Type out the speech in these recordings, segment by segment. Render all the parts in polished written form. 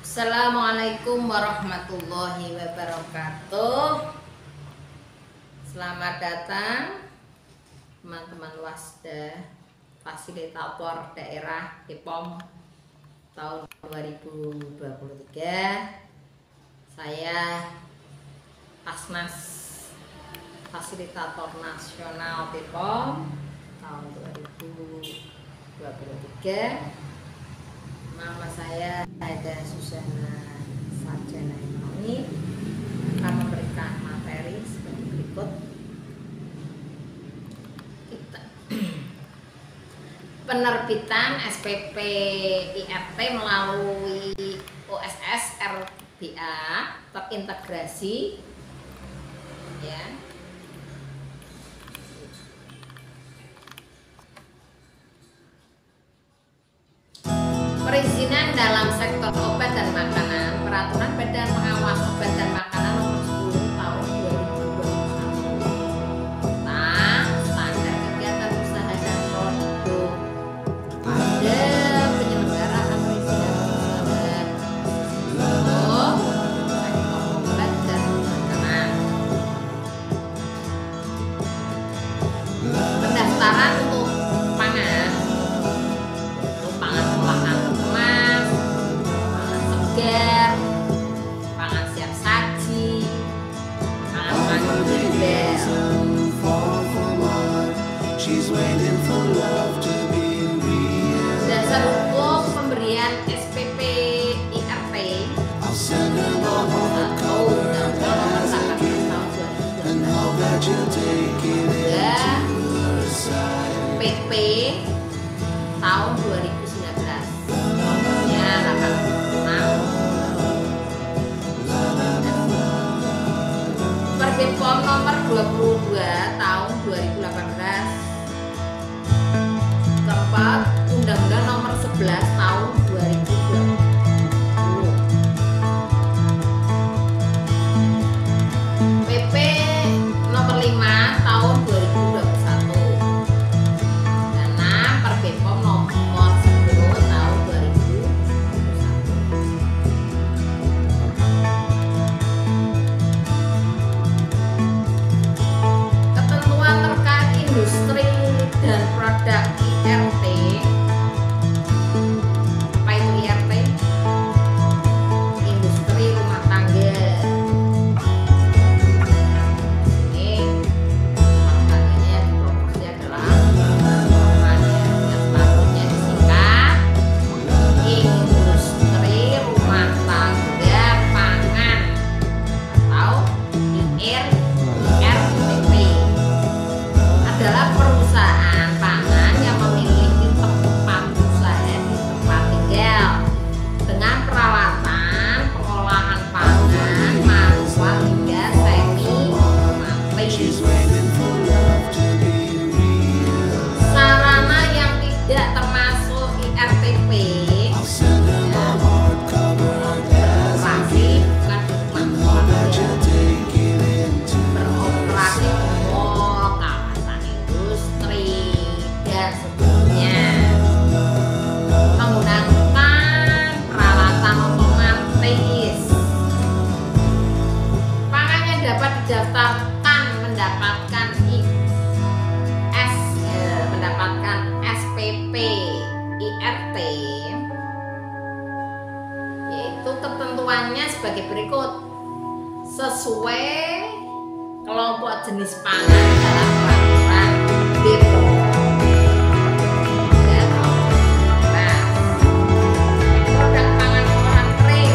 Assalamualaikum warahmatullahi wabarakatuh. Selamat datang teman-teman Wasda Fasilitator Daerah POM tahun 2023. Saya Asnas Fasilitator Nasional POM tahun 2023. Nama saya Aida Susana Sarjana Ekonomi, akan memberikan materi sebagai berikut. Penerbitan SPP IRT melalui OSS RBA terintegrasi, ya. Perizinan dalam sektor obat dan makanan, Peraturan Badan Pengawas Obat dan Makanan Nomor 10 Tahun 2021 tentang standar kegiatan usaha dan produk pada penyelenggaraan perizinan usaha untuk obat dan makanan. Pendaftaran untuk pangan segar, pangan siap saji, pangan modern. Dasar hukum pemberian SPP IRT PP tahun 2019 nomornya 86 Perbit POM nomor 22 tahun 2018. Keempat, Undang-Undang nomor 11 tahun 2020. PP nomor 5 tahun 2021. Dan 6, Perbit POM nomor 10 tahun 2021. Ketentuan terkait industri dan produk IRT. Apa itu IRT? Industri rumah tangga. Ini rumah tangganya diproduksi adalah yang statusnya disingkat industri rumah tangga pangan atau IRTP. Adalah perusahaan pangan yang memiliki tempat usaha di tempat tinggal dengan peralatan pengolahan pangan manual hingga semi otomatis. Sarana yang tidak termasuk IRTP beroperasi bukan di rumah beroperasi mall, kawasan industri dan seterusnya, menggunakan peralatan otomatis. Pangan yang dapat didaftarkan mendapatkan SPP IRT, yaitu ketentuannya sebagai berikut: sesuai kelompok jenis pangan dalam peraturan BPOM. Produk pangan olahan kering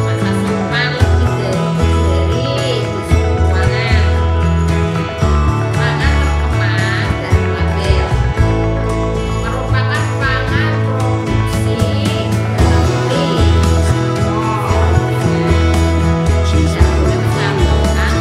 masa simpan lebih dari keuangan, pangan terkemah dan label merupakan pangan produksi dalam negeri. Tidak boleh mencampurkan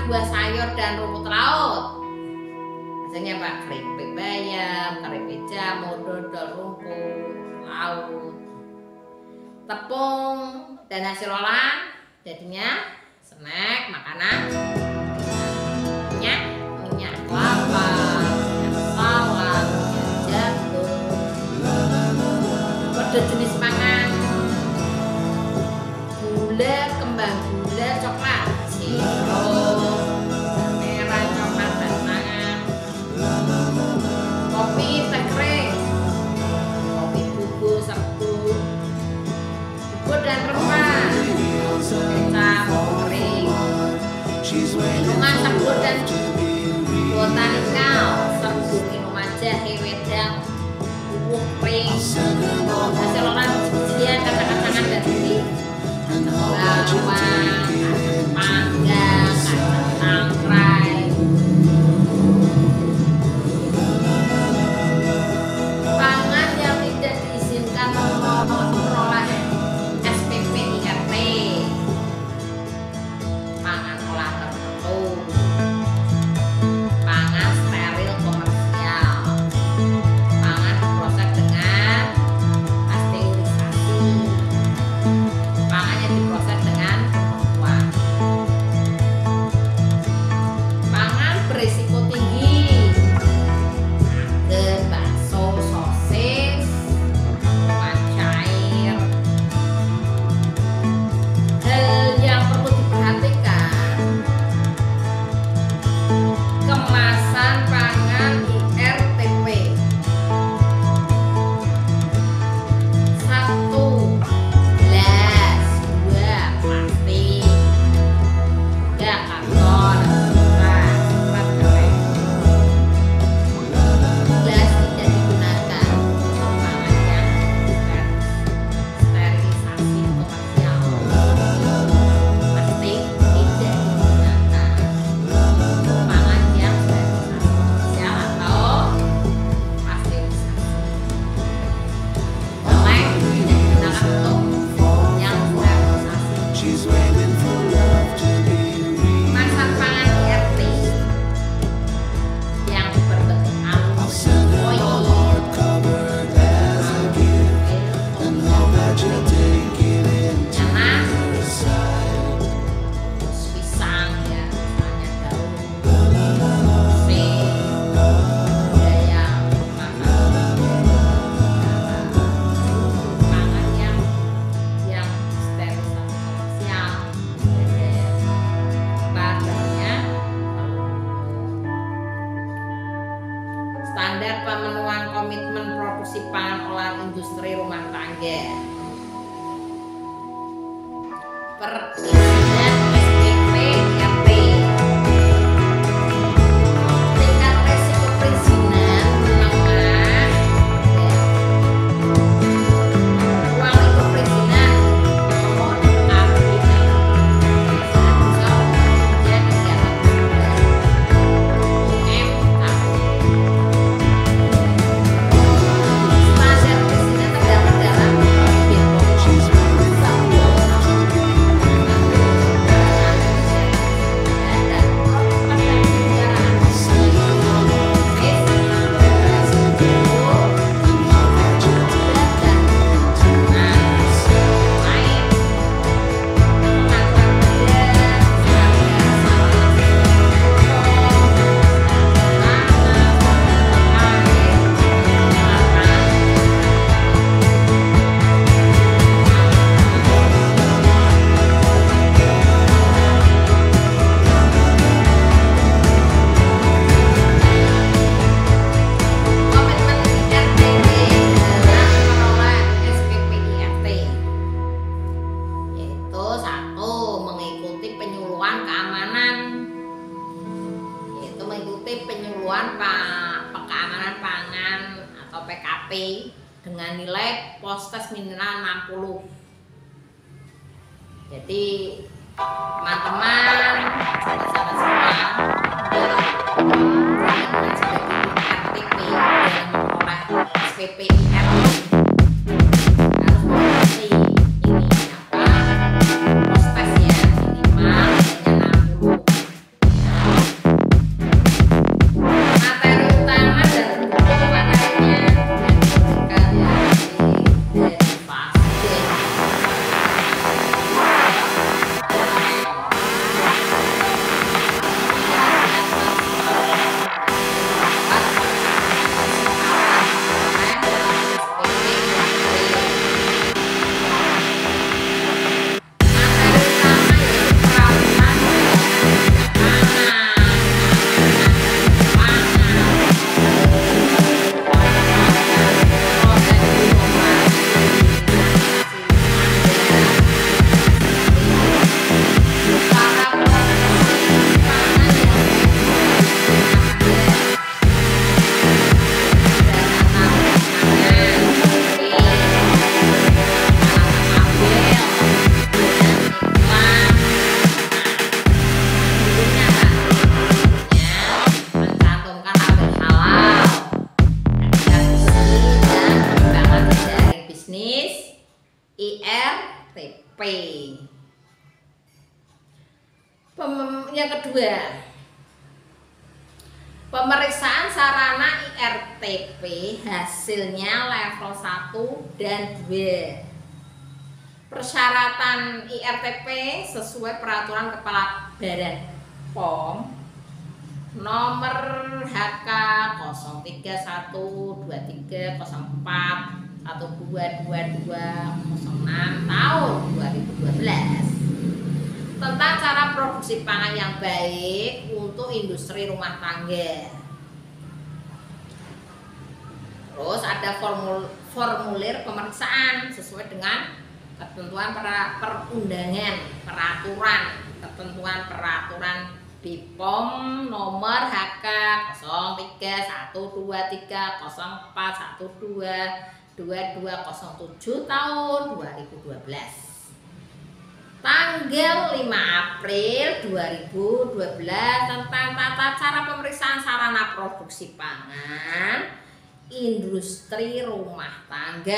buah sayur dan rumput laut. Hasilnya Pak, keripik bayam, keripik jamur, dodol, rumput laut, tepung, dan hasil olahan jadinya snack, makanan, minyak kelapa, minyak salad, minyak jagung, kode jenis pangan, gula, kembang gula, coklat, sirup, merah, coklat, dan tangan, kopi, teh kering, kopi bubuk, serbuk, bubuk dan rempah, kecap, kering, minuman serbuk dan botanikal, serbuk, minuman jahe, wedang, bubuk kering, hasil olahan biji-bijian, kacang-kacangan dan roti, bawang, panggang, kacang tangkrai, pangan yang tidak diizinkan memperoleh SPP IRT, pangan olahan tertentu, pangan steril komersial, pangan diproses dengan pasteurisasi, pangan yang diproses dengan pembekuan, pangan berisiko tinggi, bakso, sosis, minuman cair. Hal yang perlu diperhatikan, kemasan pangan IRTP. 1. Gelas, 2. Plastik, 3. Karton, 4. Gelas tidak digunakan untuk pangan yang sterilisasi komersial. Plastik tidak digunakan untuk pangan yang sterilisasi komersial atau pasteurisasi. Geleng tidak digunakan untuk yang sterilisasi. Kemasan pangan IRT yang berbentuk aluminium foil, pisang ya, misalnya daun, budaya makan pangan yang sterilisasi komersial, badannya standar pemenuhan komitmen produksi pangan olahan industri rumah tangga. Perizinan SPP IRT. Tingkat resiko perizinan menengah. Ruang lingkup perizinan mohon artinya standar perizinan terdapat dalam keamanan pangan atau PKP dengan nilai postes minimal 60. Jadi teman-teman, sahabat-sahabat semua, RTP dan memperoleh SPP IRT harus mengerti ini apa postes ya, minimal hanya 60. kedua, pemeriksaan sarana IRTP hasilnya level 1 dan 2. Persyaratan IRTP sesuai peraturan Kepala Badan POM nomor HK 0312304122206 tahun 2012 tentang cara produksi pangan yang baik untuk industri rumah tangga. Terus ada formulir pemeriksaan sesuai dengan ketentuan peraturan BPOM nomor HK 0312304122207 tahun 2012. Tanggal 5 April 2012 tentang tata cara pemeriksaan sarana produksi pangan industri rumah tangga.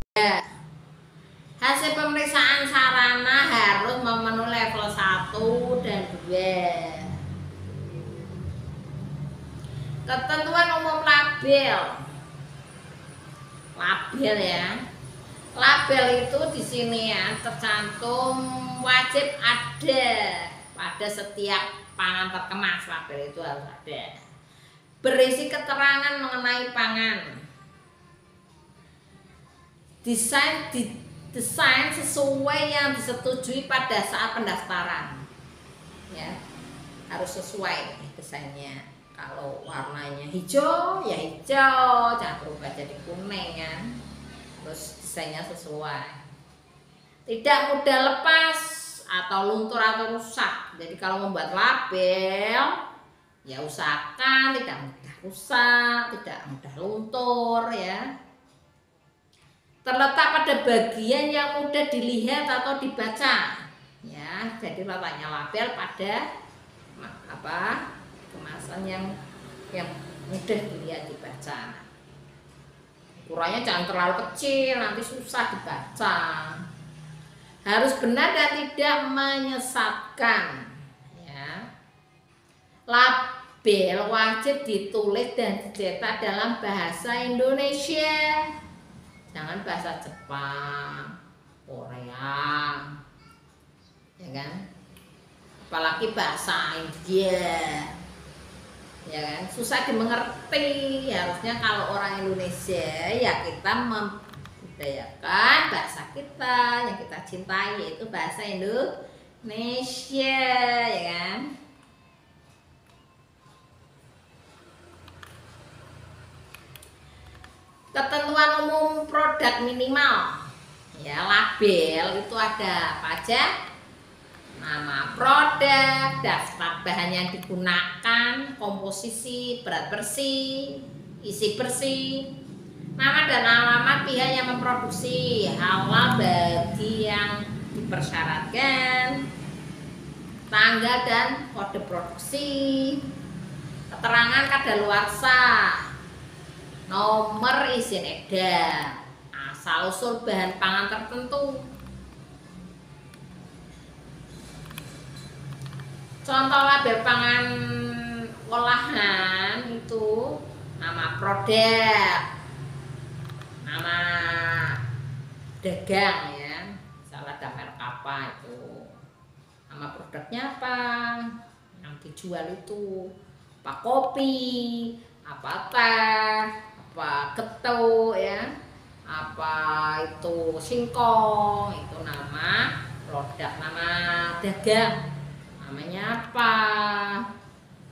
Hasil pemeriksaan sarana harus memenuhi level 1 dan 2. Ketentuan umum label ya. Label itu di sini ya tercantum wajib ada pada setiap pangan terkemas. Label itu harus ada. Berisi keterangan mengenai pangan. Desain sesuai yang disetujui pada saat pendaftaran. Ya, harus sesuai desainnya. Kalau warnanya hijau ya hijau, jangan berubah jadi kuning ya. Terus desainnya sesuai, tidak mudah lepas atau luntur atau rusak. Jadi kalau membuat label ya usahakan tidak mudah rusak, tidak mudah luntur ya. Terletak pada bagian yang mudah dilihat atau dibaca ya. Jadi letaknya label pada kemasan yang mudah dilihat dibaca. Ukurannya jangan terlalu kecil, nanti susah dibaca. Harus benar dan tidak menyesatkan. Ya. Label wajib ditulis dan dicetak dalam bahasa Indonesia. Jangan bahasa Jepang, Korea, ya kan? Apalagi bahasa India. Ya kan, susah dimengerti. Harusnya kalau orang Indonesia ya kita membudayakan bahasa kita yang kita cintai, yaitu bahasa Indonesia, ya kan. Ketentuan umum produk minimal ya. Label itu ada apa aja? Nama produk, daftar bahan yang digunakan, komposisi, berat bersih, isi bersih, nama dan alamat pihak yang memproduksi, halal bagi yang dipersyaratkan, tanggal dan kode produksi, keterangan kadaluarsa, nomor izin edar, asal usul bahan pangan tertentu. Contoh label pangan olahan itu nama produk, nama dagang ya, misalnya ada merek apa itu, nama produknya apa, yang dijual itu apa kopi, apa teh, apa getuk ya, apa itu singkong, itu nama produk, nama dagang. Namanya apa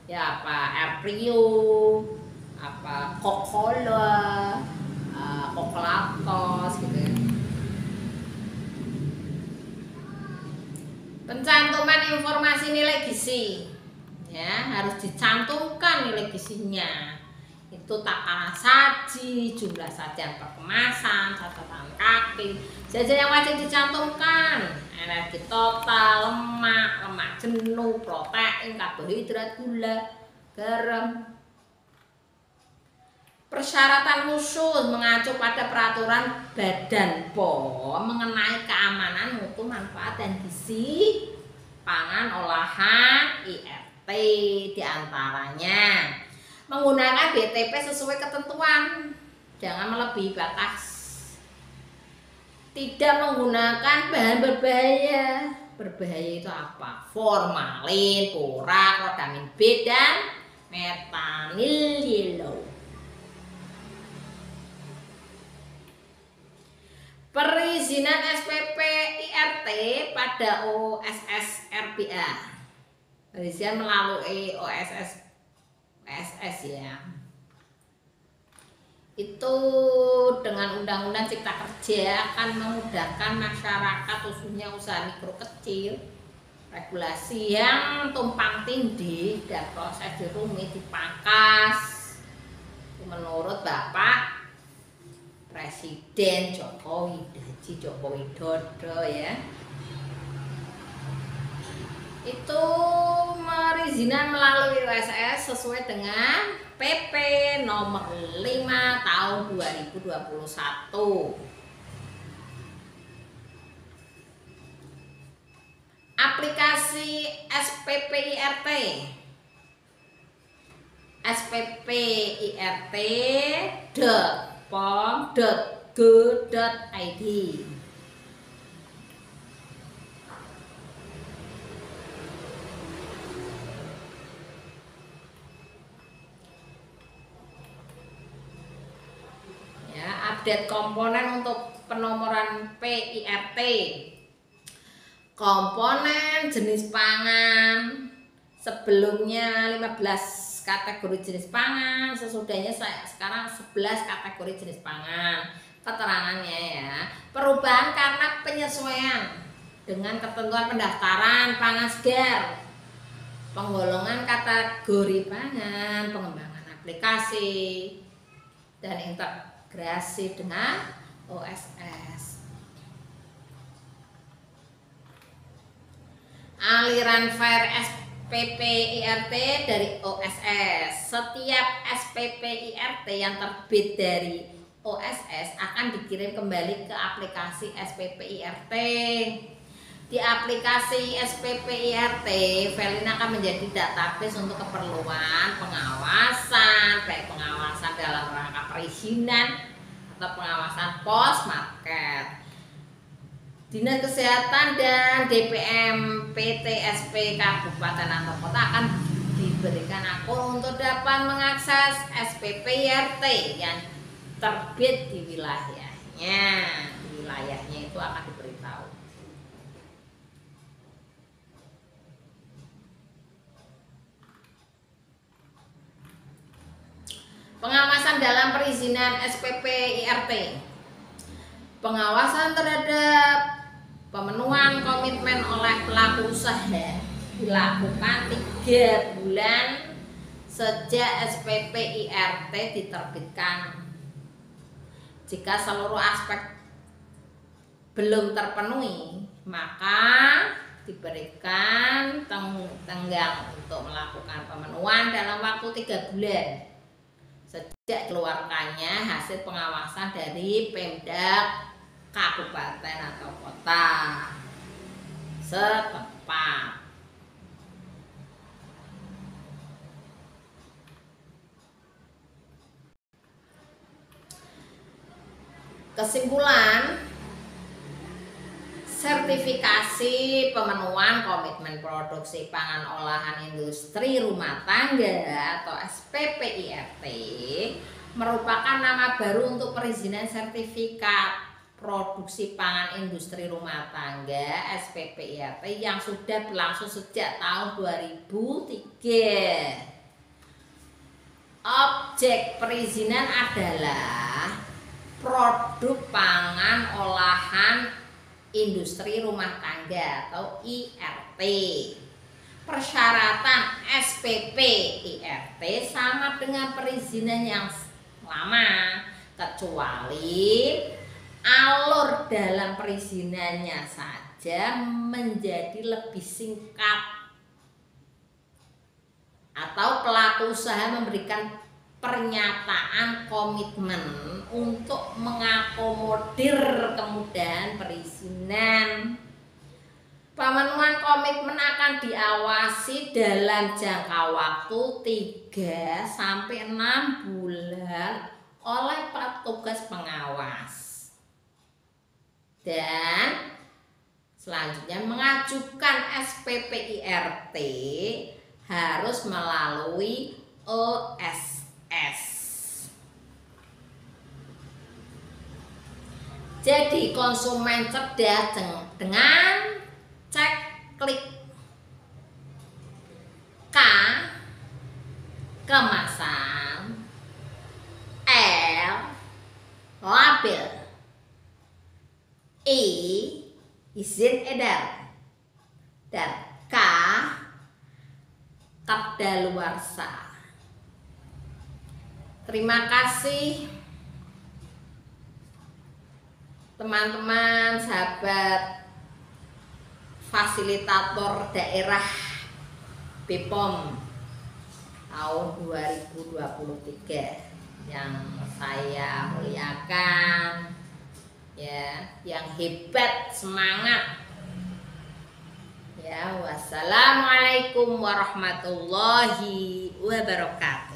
ya, apa Apriu, apa Coca-Cola, Coca-Latos gitu ya. Pencantuman informasi nilai gizi ya, harus dicantumkan nilai gizinya. Itu takaran saji, jumlah sajian per kemasan, catatan kaki, jajan yang wajib dicantumkan, energi total, lemak jenuh, protein, karbohidrat, gula, garam. Persyaratan khusus mengacu pada peraturan Badan POM mengenai keamanan mutu manfaat dan gizi pangan olahan IRT. IRT diantaranya menggunakan BTP sesuai ketentuan, jangan melebihi batas. Tidak menggunakan bahan berbahaya. Berbahaya itu apa? Formalin, borak, rodamin B, dan metanil yellow. Perizinan SPP IRT pada OSS RBA. Perizinan melalui OSS ya. Itu dengan Undang-Undang Cipta Kerja akan memudahkan masyarakat khususnya usaha mikro kecil. Regulasi yang tumpang tindih dan proses rumit dipangkas. Menurut Bapak Presiden Joko Widodo ya, itu perizinan melalui OSS sesuai dengan PP nomor 5 tahun 2021. Aplikasi SPP IRT sppIRT.pom.go.id. Ya, update komponen untuk penomoran PIRT. Komponen jenis pangan, sebelumnya 15 kategori jenis pangan, sesudahnya sekarang 11 kategori jenis pangan. Keterangannya ya, perubahan karena penyesuaian dengan ketentuan pendaftaran pangan segar, penggolongan kategori pangan, pengembangan aplikasi, dan integrasi dengan OSS. Aliran file SPP IRT dari OSS. Setiap SPP IRT yang terbit dari OSS akan dikirim kembali ke aplikasi SPP IRT. Di aplikasi SPP IRT, file ini akan menjadi database untuk keperluan pengawasan, baik pengawasan dalam rangka perizinan atau pengawasan pos market. Dinas Kesehatan dan DPM PTSP Kabupaten atau Kota akan diberikan akun untuk dapat mengakses SPP IRT yang terbit di wilayahnya. Di wilayahnya itu akan diberitahu. Pengawasan dalam perizinan SPP IRT. Pengawasan terhadap pemenuhan komitmen oleh pelaku usaha dilakukan 3 bulan sejak SPP IRT diterbitkan. Jika seluruh aspek belum terpenuhi, maka diberikan tenggang untuk melakukan pemenuhan dalam waktu 3 bulan sejak keluarkannya hasil pengawasan dari Pemda Kabupaten atau kota setempat. Kesimpulan, sertifikasi pemenuhan komitmen produksi pangan olahan industri rumah tangga atau SPP IRT merupakan nama baru untuk perizinan sertifikat produksi pangan industri rumah tangga SPP IRT yang sudah berlangsung sejak tahun 2003. Objek perizinan adalah produk pangan olahan industri rumah tangga atau IRT. Persyaratan SPP IRT sama dengan perizinan yang lama, kecuali alur dalam perizinannya saja menjadi lebih singkat atau pelaku usaha memberikan pernyataan komitmen untuk mengakomodir kemudahan perizinan Pemenuhan komitmen akan diawasi dalam jangka waktu 3 sampai 6 bulan oleh petugas pengawas. Dan selanjutnya mengajukan SPPIRT harus melalui OSS. Jadi konsumen cerdas dengan cek klik K kemasan, L label, I izin edar, dan K kadaluarsa. Terima kasih teman-teman, sahabat fasilitator daerah BPOM tahun 2023 yang saya muliakan, ya, yang hebat, semangat, ya. Wassalamualaikum warahmatullahi wabarakatuh.